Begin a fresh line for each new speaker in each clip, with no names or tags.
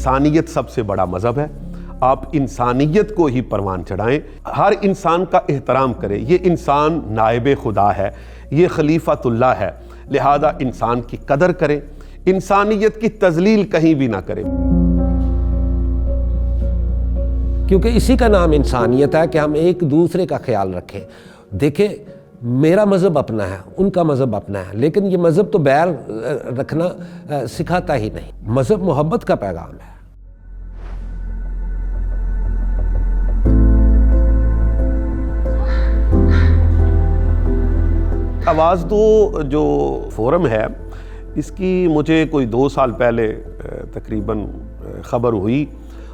انسانیت سب سے بڑا مذہب ہے، آپ انسانیت کو ہی پروان چڑھائیں، ہر انسان کا احترام کریں، یہ انسان نائب خدا ہے، یہ خلیفۃ اللہ ہے، لہذا انسان کی قدر کریں، انسانیت کی تذلیل کہیں بھی نہ کریں،
کیونکہ اسی کا نام انسانیت ہے کہ ہم ایک دوسرے کا خیال رکھیں۔ دیکھیں میرا مذہب اپنا ہے، ان کا مذہب اپنا ہے، لیکن یہ مذہب تو بیر رکھنا سکھاتا ہی نہیں، مذہب محبت کا پیغام ہے۔
آواز دو جو فورم ہے، اس کی مجھے کوئی 2 سال پہلے تقریباً خبر ہوئی،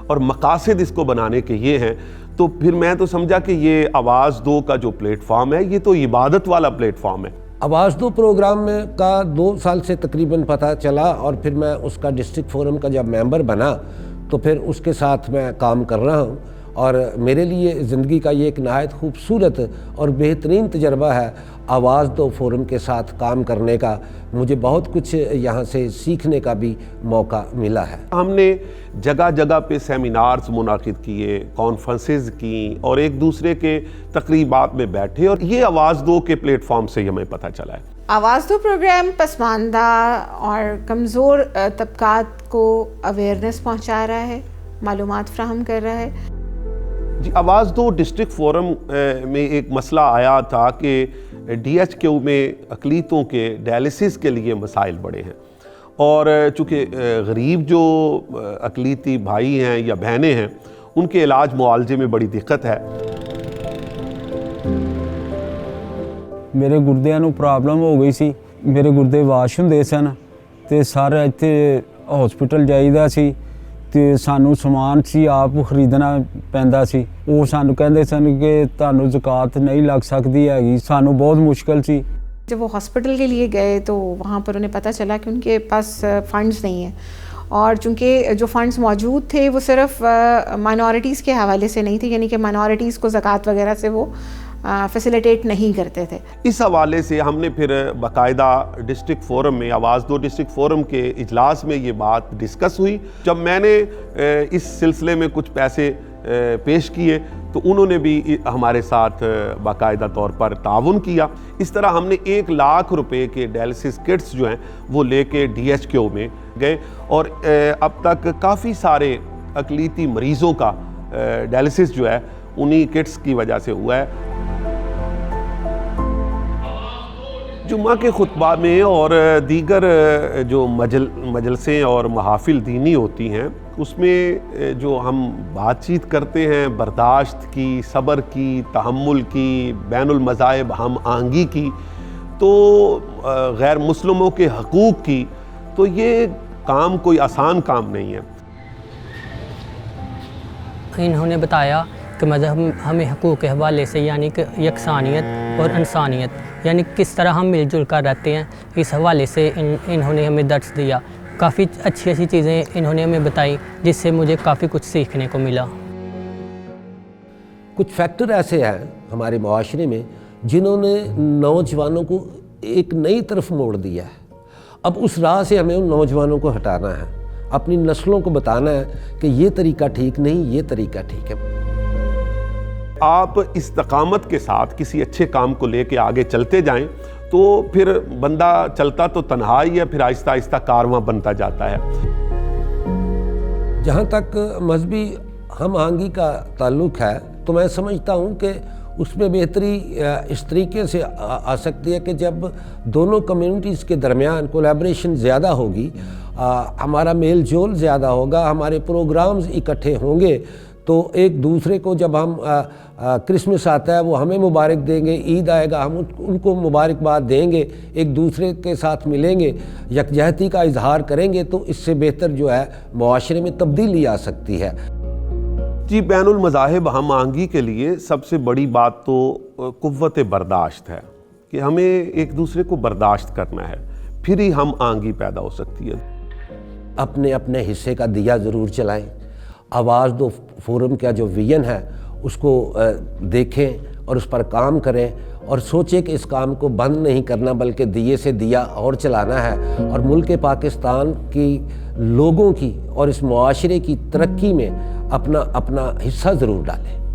اور مقاصد اس کو بنانے کے یہ ہیں، تو پھر میں تو سمجھا کہ یہ آواز دو کا جو پلیٹ فارم ہے یہ تو عبادت والا پلیٹ فارم ہے۔
آواز دو پروگرام میں کا 2 سال سے تقریباً پتہ چلا، اور پھر میں اس کا ڈسٹرکٹ فورم کا جب ممبر بنا تو پھر اس کے ساتھ میں کام کر رہا ہوں، اور میرے لیے زندگی کا یہ ایک نہایت خوبصورت اور بہترین تجربہ ہے آواز دو فورم کے ساتھ کام کرنے کا۔ مجھے بہت کچھ یہاں سے سیکھنے کا بھی موقع ملا ہے۔
ہم نے جگہ جگہ پہ سیمینارز منعقد کیے، کانفرنسز کی، اور ایک دوسرے کے تقریبات میں بیٹھے، اور یہ آواز دو کے پلیٹ فارم سے ہمیں پتہ چلا ہے۔
آواز دو پروگرام پسماندہ اور کمزور طبقات کو اویئرنیس پہنچا رہا ہے، معلومات فراہم کر رہا ہے۔
جی، آواز دو ڈسٹرکٹ فورم میں ایک مسئلہ آیا تھا کہ ڈی ایچ کیو میں اقلیتوں کے ڈائلسس کے لیے مسائل بڑے ہیں، اور چونکہ غریب جو اقلیتی بھائی ہیں یا بہنیں ہیں ان کے علاج معالجے میں بڑی دقت ہے۔
میرے گردیاں نوں پرابلم ہو گئی سی، میرے گردے واش ہوندے سن تے سارا ਇੱਥੇ ہاسپٹل ਜਾਈਦਾ ਸੀ ਤੇ ਸਾਨੂੰ ਸਮਾਨ ਸੀ ਆਪ ਖਰੀਦਣਾ ਪੈਂਦਾ ਸੀ। ਉਹ ਸਾਨੂੰ ਕਹਿੰਦੇ ਸਨ ਕਿ ਤੁਹਾਨੂੰ ਜ਼ਕਾਤ ਨਹੀਂ ਲੱਗ ਸਕਦੀ ਹੈਗੀ, ਸਾਨੂੰ ਬਹੁਤ ਮੁਸ਼ਕਲ ਸੀ۔
جب وہ ہاسپٹل کے لیے گئے تو وہاں پر انہیں پتہ چلا کہ ان کے پاس فنڈز نہیں ہیں، اور چونکہ جو فنڈز موجود تھے وہ صرف مائنورٹیز کے حوالے سے نہیں تھے، یعنی کہ مائنورٹیز کو زکوٰۃ وغیرہ سے وہ فیسیلیٹیٹ نہیں کرتے تھے۔
اس حوالے سے ہم نے پھر باقاعدہ ڈسٹرکٹ فورم میں، آواز دو ڈسٹرکٹ فورم کے اجلاس میں یہ بات ڈسکس ہوئی۔ جب میں نے اس سلسلے میں کچھ پیسے پیش کیے تو انہوں نے بھی ہمارے ساتھ باقاعدہ طور پر تعاون کیا۔ اس طرح ہم نے 1 لاکھ روپے کے ڈائلسس کٹس جو ہیں وہ لے کے ڈی ایچ کیو میں گئے، اور اب تک کافی سارے اقلیتی مریضوں کا ڈائلسس جو ہے انہی کٹس کی وجہ سے ہوا ہے۔ جمعہ کے خطبہ میں اور دیگر جو مجلسیں اور محافل دینی ہوتی ہیں اس میں جو ہم بات چیت کرتے ہیں برداشت کی، صبر کی، تحمل کی، بین المذاہب ہم آہنگی کی، تو غیر مسلموں کے حقوق کی، تو یہ کام کوئی آسان کام نہیں ہے۔
انہوں نے بتایا کہ مذہب ہمیں حقوق کے حوالے سے یعنی کہ یکسانیت اور انسانیت، یعنی کس طرح ہم مل جل کر رہتے ہیں، اس حوالے سے انہوں نے ہمیں درس دیا۔ کافی اچھی چیزیں انہوں نے ہمیں بتائی جس سے مجھے کافی کچھ سیکھنے کو ملا۔
کچھ فیکٹر ایسے ہیں ہمارے معاشرے میں جنہوں نے نوجوانوں کو ایک نئی طرف موڑ دیا ہے۔ اب اس راہ سے ہمیں ان نوجوانوں کو ہٹانا ہے، اپنی نسلوں کو بتانا ہے کہ یہ طریقہ ٹھیک نہیں، یہ طریقہ ٹھیک ہے۔
آپ استقامت کے ساتھ کسی اچھے کام کو لے کے آگے چلتے جائیں تو پھر بندہ چلتا تو تنہا ہی ہے، پھر آہستہ آہستہ کارواں بنتا جاتا ہے۔
جہاں تک مذہبی ہم آہنگی کا تعلق ہے تو میں سمجھتا ہوں کہ اس میں بہتری اس طریقے سے آ سکتی ہے کہ جب دونوں کمیونٹیز کے درمیان کولیبریشن زیادہ ہوگی، ہمارا میل جول زیادہ ہوگا، ہمارے پروگرامز اکٹھے ہوں گے، تو ایک دوسرے کو جب ہم کرسمس آتا ہے وہ ہمیں مبارک دیں گے، عید آئے گا ہم ان کو مبارکباد دیں گے، ایک دوسرے کے ساتھ ملیں گے، یکجہتی کا اظہار کریں گے، تو اس سے بہتر جو ہے معاشرے میں تبدیلی آ سکتی ہے۔
جی، بین المذاہب ہم آہنگی کے لیے سب سے بڑی بات تو قوت برداشت ہے، کہ ہمیں ایک دوسرے کو برداشت کرنا ہے، پھر ہی ہم آہنگی پیدا ہو سکتی ہے۔
اپنے اپنے حصے کا دیا ضرور چلائیں، آواز دو فورم کا جو ویژن ہے اس کو دیکھیں اور اس پر کام کریں، اور سوچیں کہ اس کام کو بند نہیں کرنا بلکہ دیے سے دیا اور چلانا ہے، اور ملک پاکستان کی لوگوں کی اور اس معاشرے کی ترقی میں اپنا حصہ ضرور ڈالیں.